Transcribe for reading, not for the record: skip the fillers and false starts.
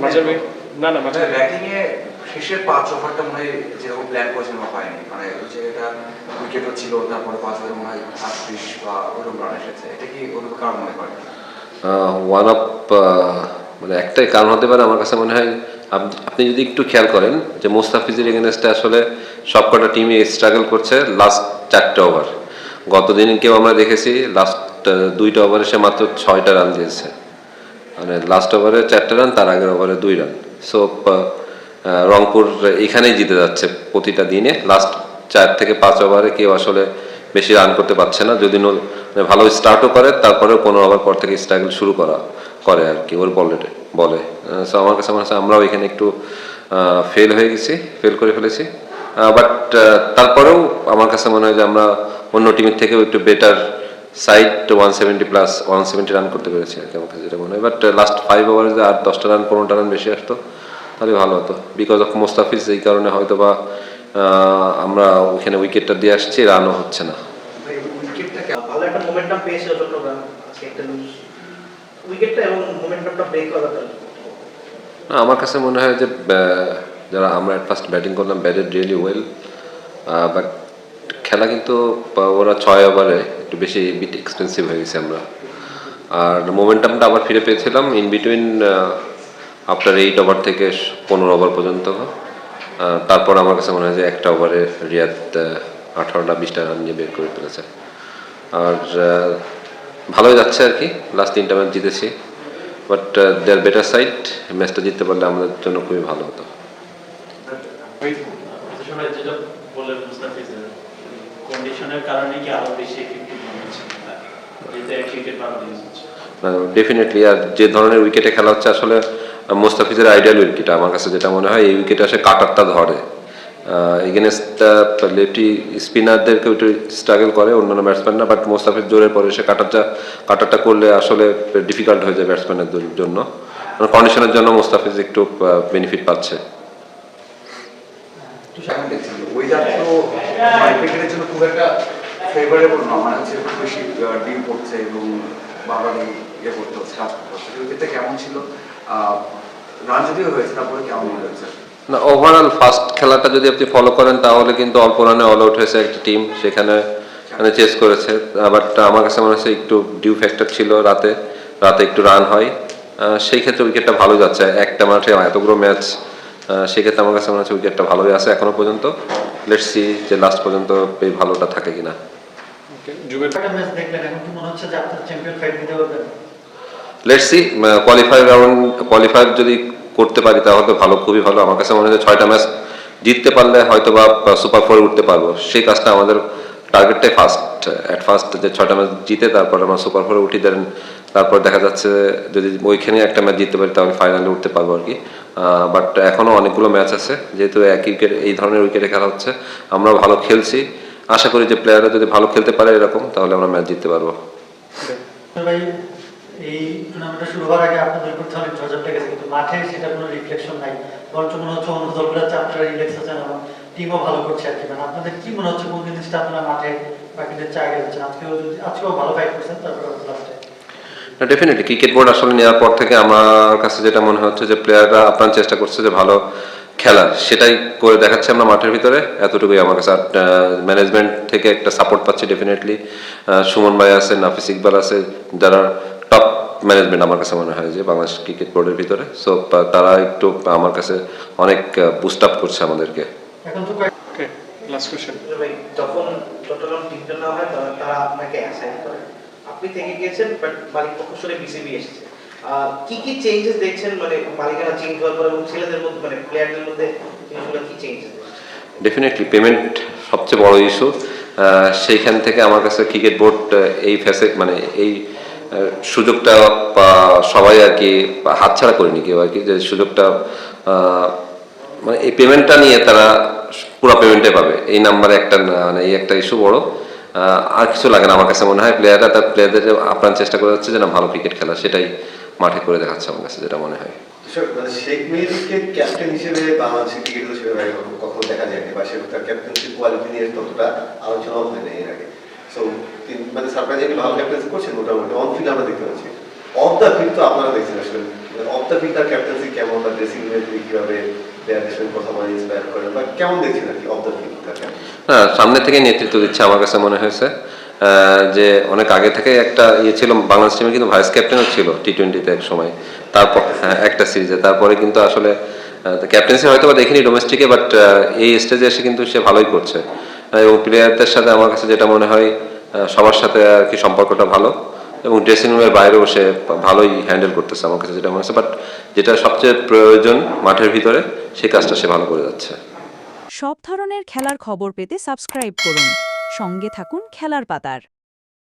মাঝে না না মাঝে ব্যাটিং এ শেষের 5 ওভারটা মনে হয় যেরকম প্ল্যান করেছিলাম হয়নি, মানে ওই যে এটা উইকেটও ছিল, তারপরে 5 ওভারে মনে হয় 38 বা ওরকম রান এসেছে, এটা কি ওরকম কারণ মনে করেন? ওয়ান অফ মানে একটাই কারণ হতে পারে আমার কাছে মনে হয়। আপনি যদি একটু খেয়াল করেন যে মুস্তাফিজের এগেনস্টে আসলে সবকটা টিমই স্ট্রাগল করছে লাস্ট 4টা ওভার। গতদিনকেও আমরা দেখেছি লাস্ট 2টা ওভারে সে মাত্র 6টা রান দিয়েছে, মানে লাস্ট ওভারে 4টা রান, তার আগের ওভারে 2 রান। সো রংপুর এখানেই জিতে যাচ্ছে প্রতিটা দিনে। লাস্ট 4 থেকে 5 ওভারে কেউ আসলে বেশি রান করতে পারছে না, যদি মানে ভালো স্টার্টও করে তারপরেও 15 ওভার পর থেকে স্ট্রাগল শুরু করে আর কি ওর বলে। সো আমার কাছে মনে হচ্ছে আমরাও এখানে একটু ফেল করে ফেলেছি। বাট তারপরেও আমার কাছে মনে হয় যে আমরা অন্য টিমের থেকেও একটু বেটার সাইড 170 রান করতে পেরেছি আর কি, আমার কাছে যেটা মনে হয়। বাট লাস্ট 5 ওভারে যে আর 10টা রান 15টা রান বেশি আসতো তাহলে ভালো হতো, বিকজ অফ মোস্তাফিজ। এই কারণে হয়তো বা আমরা ওইখানে উইকেটটা দিয়ে আসছি, রানও হচ্ছে না। ভালো একটা মোমেন্টাম পেয়েছিল চট্টগ্রাম, আজকে একটা লুজ উইকেটটা এবং মোমেন্টামটা ব্রেক করা দরকার। আমার কাছে মনে হয় যে যারা আমরা ফার্স্ট ব্যাটিং করলাম ব্যাটেড রিয়েলি ওয়েল, বাট খেলা কিন্তু ওরা 6 ওভারে একটু বেশি বিট এক্সপেন্সিভ হয়ে গেছে আমরা। আর মোমেন্টামটা আবার ফিরে পেয়েছিলাম ইন বিটুইন আফটার 8 ওভার থেকে 15 ওভার পর্যন্ত। তারপর আমার কাছে মনে হয় যে একটা ওভারে রিয়াদ 18টা-20টা রান নিয়ে বের করে ফেলেছে। আর ভালোই যাচ্ছে আর কি, লাস্ট 3টা ম্যাচ জিতেছি। বাট দেয়ার বেটার সাইড, ম্যাচটা জিততে পারলে আমাদের জন্য খুবই ভালো হতো। যেটা বললেন মুস্তাফিজের কন্ডিশনের কারণে কি আরো বেশি এফেক্টিভ হচ্ছে যেটা ক্রিকেট বাংলাদেশ হচ্ছে ডেফিনেটলি। আর যে ধরনের উইকেটে খেলা হচ্ছে আসলে মুস্তাফিজের আইডিয়াল উইকেট আমার কাছে যেটা মনে হয়, এই উইকেটে আসে কাটারটা ধরে। এগেনস্ট লেফটি স্পিনারদেরকে একটু স্ট্রাগল করে অন্যান্য ব্যাটসম্যানরা, বাট মোস্তাফিজ জোরের পরে সে কাটারটা করলে আসলে ডিফিকাল্ট হয়ে যায় ব্যাটসম্যানের জন্য। কন্ডিশনের জন্য মোস্তাফিজ একটু বেনিফিট পাচ্ছে। ওয়েদার তো ক্রিকেটের জন্য খুব একটা ফেভারেবল না, মানে হচ্ছে খুব বেশি ডিম পড়ছে এবং বারবারই ইয়ে করতে হচ্ছে, কাজ করতে হচ্ছে। উইকেটটা কেমন ছিল? রান যদিও হয়েছে, তারপরে কেমন মনে হয়েছে? না, ওভারঅল ফার্স্ট খেলাটা যদি আপনি ফলো করেন তাহলে কিন্তু অল্প রানে অল আউট হয়েছে একটা টিম, সেখানে মানে চেস করেছে। বাট আমার কাছে মনে হচ্ছে একটু ডিউ ফ্যাক্টর ছিল, রাতে একটু রান হয়, সেই ক্ষেত্রে উইকেটটা ভালো যাচ্ছে একটা মাঠে এতগুলো ম্যাচ। সেক্ষেত্রে আমার কাছে মনে হচ্ছে উইকেটটা ভালোই আছে এখনো পর্যন্ত। লেটস সি যে লাস্ট পর্যন্ত এই ভালোটা থাকে কিনা। একটা ম্যাচ দেখলেন, এখন কি মনে হচ্ছে যে আপনারা চ্যাম্পিয়ন ফাইট দিতে পারবেন? লেটস সি, কোয়ালিফাই যদি করতে পারি তাহলে ভালো, খুবই ভালো। আমার কাছে মনে হয় 6টা ম্যাচ জিততে পারলে হয়তো বা সুপার 4 উঠতে পারবো। সেই কাজটা আমাদের টার্গেটটাই ফার্স্ট যে 6টা ম্যাচ জিতে তারপর আমরা সুপার 4 উঠি দেন। তারপর দেখা যাচ্ছে যদি ওইখানে একটা ম্যাচ জিততে পারি তাহলে ফাইনালে উঠতে পারবো আর কি। বাট এখনও অনেকগুলো ম্যাচ আছে, যেহেতু এই ধরনের উইকেটে খেলা হচ্ছে, আমরা ভালো খেলছি। আশা করি যে প্লেয়াররা যদি ভালো খেলতে পারে এরকম, তাহলে আমরা ম্যাচ জিততে পারবো। ভাই, এই টুর্নামেন্টটা শুরু হওয়ার আগে আপনাদের করতে অনেক ঝড়ঝাপটা গেছে, কিন্তু মাঠে সেটা কোনো রিফ্লেকশন নাই। বরঞ্চ মনে হচ্ছে অন্য দলগুলো আপনারা রিল্যাক্স আছেন এবং টিমও ভালো করছে আর কি। মানে আপনাদের কি মনে হচ্ছে কোন জিনিসটা আপনারা মাঠে বাকিদের চেয়ে আগে যাচ্ছেন? আজকেও ভালো ফাইট করছেন, তারপরে লাস্টে ডেফিনেটলি ক্রিকেট বোর্ড আসলে নেওয়ার পর থেকে আমার কাছে যেটা মনে হচ্ছে যে প্লেয়াররা আপনার চেষ্টা করছে যে ভালো খেলার, সেটাই করে দেখাচ্ছে আমরা মাঠের ভিতরে, এতটুকুই আমার কাছে। আর ম্যানেজমেন্ট থেকে একটা সাপোর্ট পাচ্ছি ডেফিনেটলি। সুমন ভাই আছে, নাফিস ইকবাল আছে, যারা টপ ম্যানেজমেন্ট আমার কাছে মনে হয় যে বাংলাদেশ ক্রিকেট বোর্ডের ভিতরে। সো তারা একটু আমার কাছে অনেক বুস্ট আপ করছে আমাদেরকে। এখন তো লাস্ট কোশ্চেন ভাই, যখন চট্টগ্রাম টিমটা না হয় তখন তারা আপনাকে অ্যাসাইন করে, আপনি থেকে গিয়েছেন, বাট মালিক পক্ষ সরে বিসিবি এসেছে। কি কি চেঞ্জেস দেখছেন, মানে মালিকানা চেঞ্জ হওয়ার পর এবং ছেলেদের মধ্যে মানে প্লেয়ারদের মধ্যে জিনিসগুলো কি চেঞ্জেস? ডেফিনেটলি পেমেন্ট সবচেয়ে বড় ইস্যু। সেইখান থেকে আমার কাছে ক্রিকেট বোর্ড এই মানে এই সুযোগটা সবাই আর কি হাতছাড়া করেনি কেউ আর কি, যে সুযোগটা মানে এই পেমেন্টটা নিয়ে তারা পুরো পেমেন্টে পাবে, এই নাম্বারে একটা মানে এই একটা ইস্যু বড়। আর কিছু লাগে না আমার কাছে মনে হয়। প্লেয়ারদের আপ্রাণ চেষ্টা করে যাচ্ছে যে না ভালো ক্রিকেট খেলা, সেটাই মাঠে করে দেখাচ্ছে আমার কাছে যেটা মনে হয়। শেখ মেহেদীকে ক্যাপ্টেন হিসেবে বাংলাদেশের ক্রিকেট হিসেবে কখনো দেখা যায়নি, বা সে তার ক্যাপ্টেন্সি কোয়ালিটি নিয়ে ততটা আলোচনাও হয় না এর আগে। সো মানে সারপ্রাইজিংলি ভালো ক্যাপ্টেন্সি করছেন মোটামুটি, অন ফিল্ড আমরা দেখতে পাচ্ছি। অফ দ্য ফিল্ড তো আপনারা দেখছেন আসলে অফ দ্য ফিল্ড তার ক্যাপ্টেন্সি কেমন, তার ড্রেসিং রুমে তিনি কিভাবে প্লেয়ারদের সঙ্গে কথা বলে ইন্সপায়ার করেন বা কেমন দেখছেন আর কি অফ দ্য ফিল্ড তার captaincy? হ্যাঁ, সামনে থেকে নেতৃত্ব দিচ্ছে আমার কাছে মনে হয়েছে। যে অনেক আগে থেকে একটা ইয়ে ছিল, বাংলাদেশ টিমে কিন্তু ভাইস ক্যাপ্টেনও ছিল টি-20-তে এক সময়, তারপর হ্যাঁ একটা সিরিজে, তারপরে কিন্তু আসলে ক্যাপ্টেন্সি হয়তো বা দেখিনি ডোমেস্টিকে, বাট এই স্টেজে এসে কিন্তু সে ভালোই করছে। এবং প্লেয়ারদের সাথে আমার কাছে যেটা মনে হয় সবার সাথে আর কি সম্পর্কটা ভালো, এবং ড্রেসিং রুমের বাইরেও সে ভালোই হ্যান্ডেল করতেছে আমার কাছে যেটা মনে হচ্ছে। বাট যেটা সবচেয়ে প্রয়োজন মাঠের ভিতরে, সেই কাজটা সে ভালো করে যাচ্ছে। সব ধরনের খেলার খবর পেতে সাবস্ক্রাইব করুন। সঙ্গে থাকুন খেলার পাতার।